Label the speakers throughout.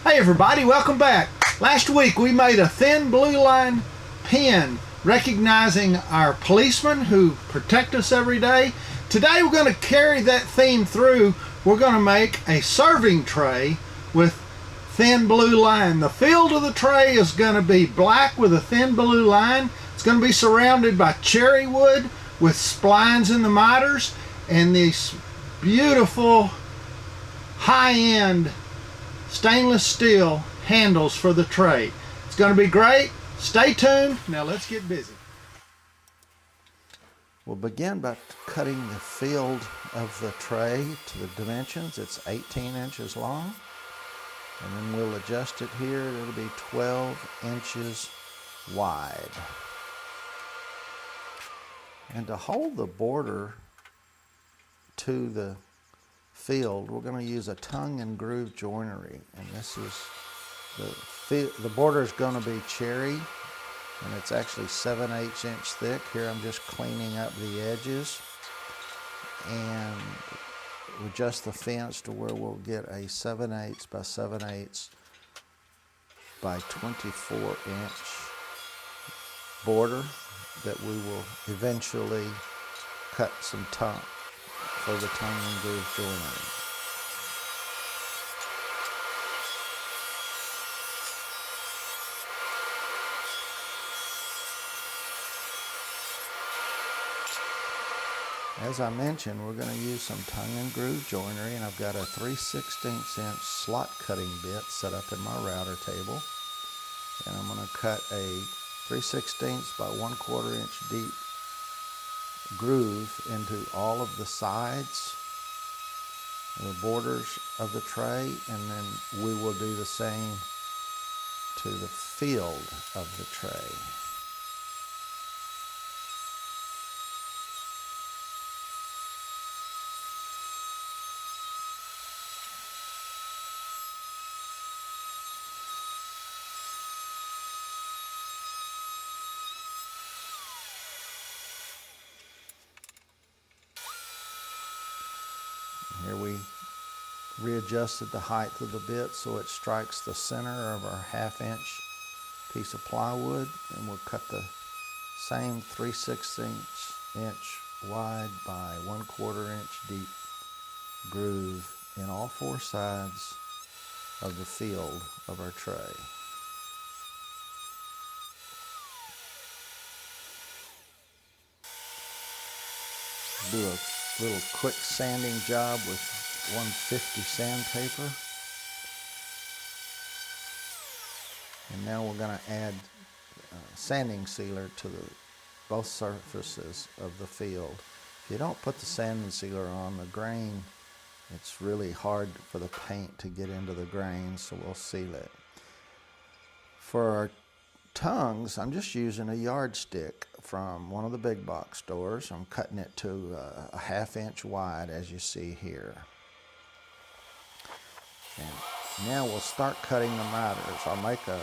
Speaker 1: Hey everybody, welcome back. Last week we made a thin blue line pin recognizing our policemen who protect us every day. Today we're going to carry that theme through. We're going to make a serving tray with thin blue line. The field of the tray is going to be black with a thin blue line. It's going to be surrounded by cherry wood with splines in the miteres and these beautiful high-end stainless steel handles for the tray. It's going to be great. Stay tuned. Now let's get busy. We'll begin by cutting the field of the tray to the dimensions. It's 18 inches long. And then we'll adjust it here. It'll be 12 inches wide. And to hold the border to the field, we're going to use a tongue and groove joinery, and this is the border is going to be cherry, and it's actually 7/8 inch thick. Here I'm just cleaning up the edges and adjust the fence to where we'll get a 7/8 by 7/8 by 24 inch border that we will eventually cut some tongue for the tongue and groove joinery. As I mentioned, we're going to use some tongue and groove joinery, and I've got a 3/16 inch slot cutting bit set up in my router table, and I'm going to cut a 3/16 by 1/4 inch deep groove into all of the sides, the borders of the tray, and then we will do the same to the field of the tray. Here we readjusted the height of the bit so it strikes the center of our 1/2 inch piece of plywood, and we'll cut the same 3/16 inch wide by 1/4 inch deep groove in all 4 sides of the field of our tray. Do a little quick sanding job with 150 sandpaper. And now we're going to add sanding sealer to both surfaces of the field. If you don't put the sanding sealer on the grain, it's really hard for the paint to get into the grain, so we'll seal it. For our tongues, I'm just using a yardstick from one of the big box stores. I'm cutting it to a 1/2 inch wide, as you see here. And now we'll start cutting the miters. I'll make a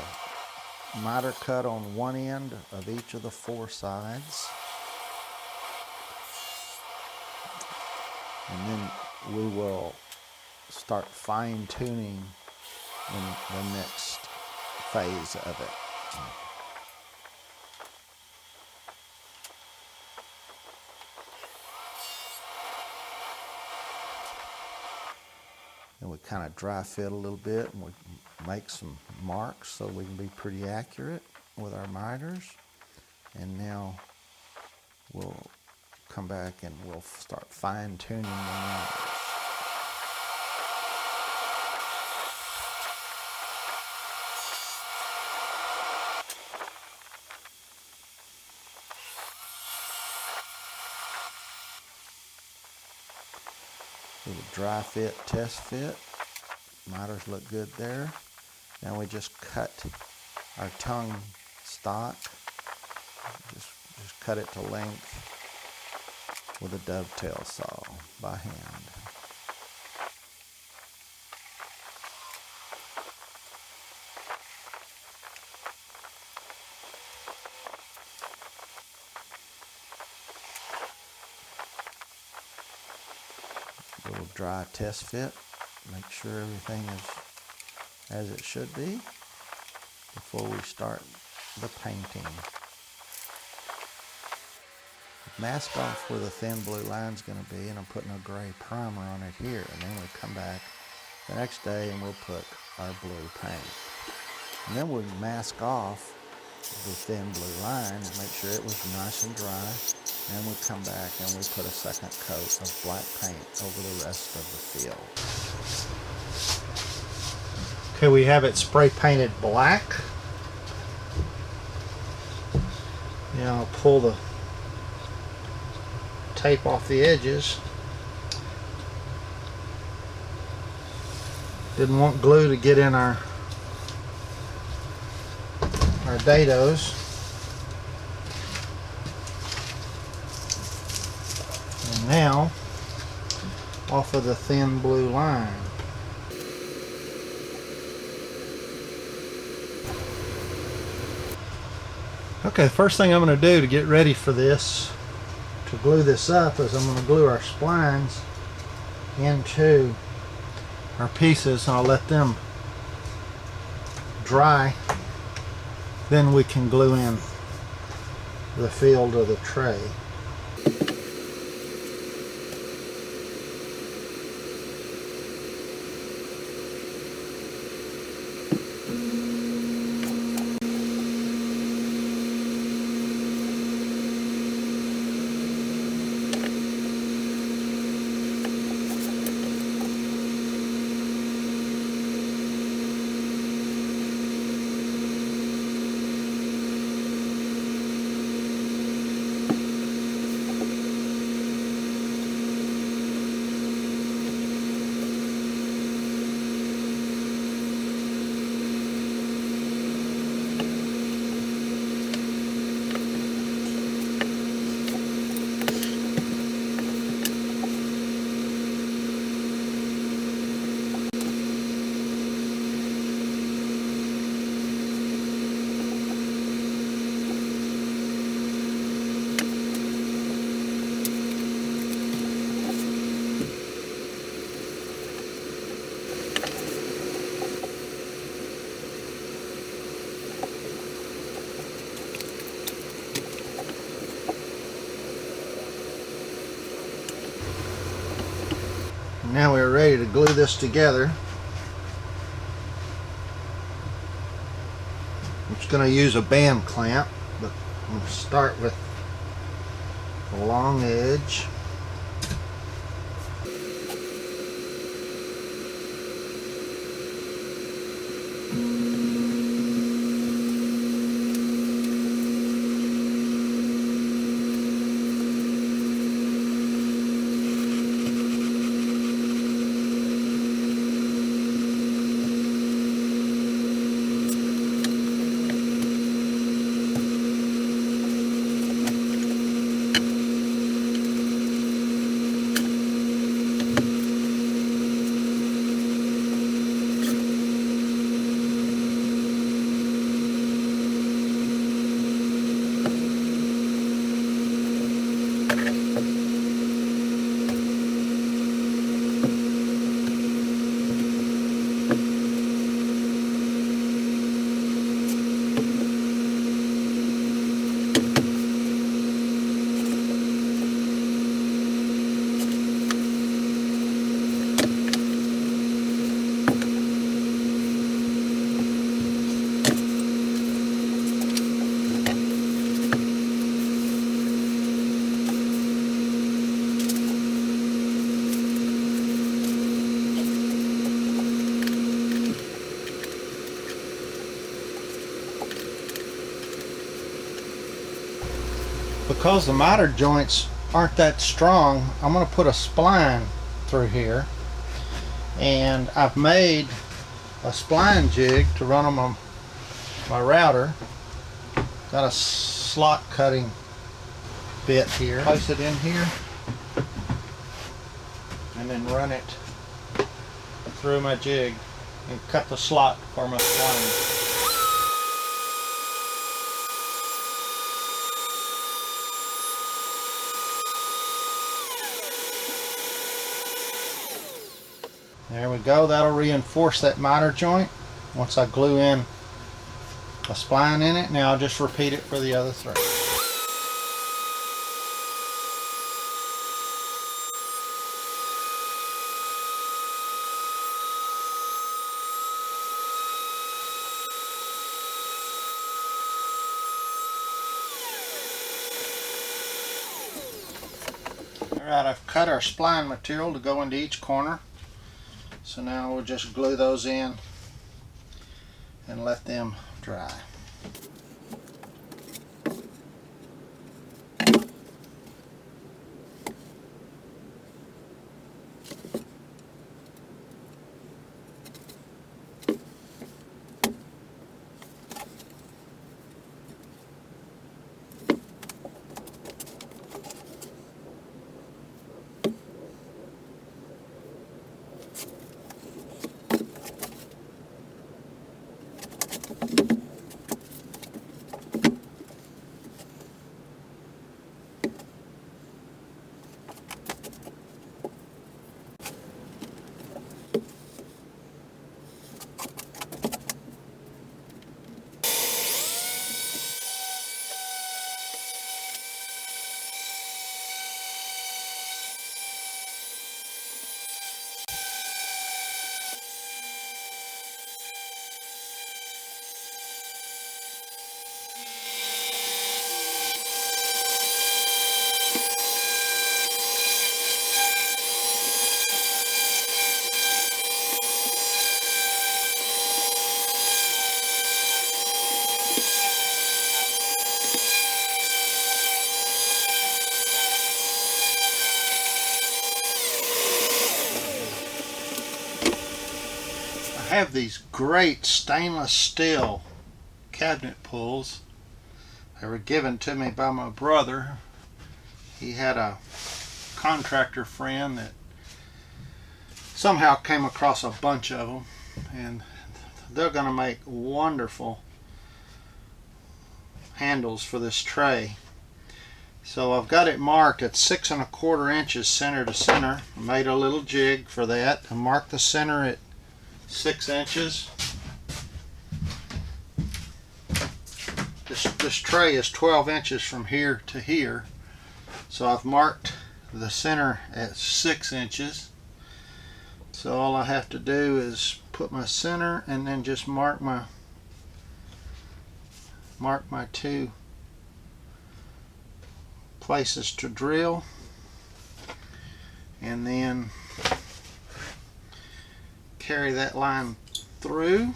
Speaker 1: miter cut on one end of each of the 4 sides, and then we will start fine-tuning in the next phase of it. And we kind of dry fit a little bit, and we make some marks so we can be pretty accurate with our miters. And now we'll come back and we'll start fine-tuning the miters. Little dry fit, test fit. Miters look good there. Now we just cut our tongue stock. Just cut it to length with a dovetail saw by hand. Little dry test fit. Make sure everything is as it should be before we start the painting. Mask off where the thin blue line's going to be, and I'm putting a gray primer on it here, and then we'll come back the next day and we'll put our blue paint. And then we'll mask off the thin blue line and make sure it was nice and dry. And we come back and we put a second coat of black paint over the rest of the field. Okay, we have it spray painted black. Now I'll pull the tape off the edges. Didn't want glue to get in our dados. And now off of the thin blue line. Okay, the first thing I'm going to do to get ready for this, to glue this up, is I'm going to glue our splines into our pieces, and I'll let them dry. Then we can glue in the field or the tray. Now we're ready to glue this together. I'm just going to use a band clamp, but I'm going to start with the long edge. Because the miter joints aren't that strong, I'm going to put a spline through here, and I've made a spline jig to run on my router. Got a slot cutting bit here. Place it in here and then run it through my jig and cut the slot for my spline. There we go, that'll reinforce that miter joint. Once I glue in a spline in it, now I'll just repeat it for the other three. Alright, I've cut our spline material to go into each corner. So now we'll just glue those in and let them dry. I have these great stainless steel cabinet pulls. They were given to me by my brother. He had a contractor friend that somehow came across a bunch of them, and they're going to make wonderful handles for this tray. So I've got it marked at 6 1/4 inches center to center. I made a little jig for that and marked the center at 6 inches. This tray is 12 inches from here to here, so I've marked the center at 6 inches. So all I have to do is put my center and then just mark my two places to drill, and then carry that line through.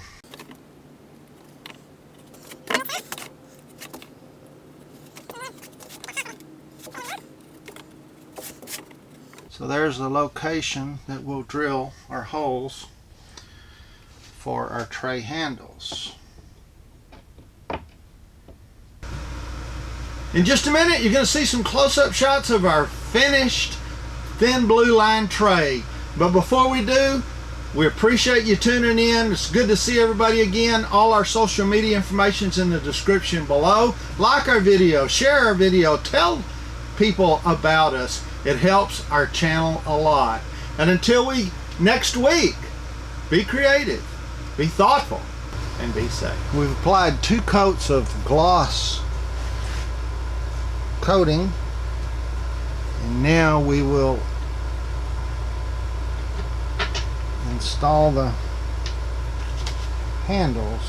Speaker 1: So there's the location that we'll drill our holes for our tray handles. In just a minute, you're going to see some close-up shots of our finished thin blue line tray. But before we do, we appreciate you tuning in. It's good to see everybody again. All our social media information is in the description below. Like our video, share our video, tell people about us. It helps our channel a lot. And until next week, be creative, be thoughtful, and be safe. We've applied 2 coats of gloss coating, and now we will install the handles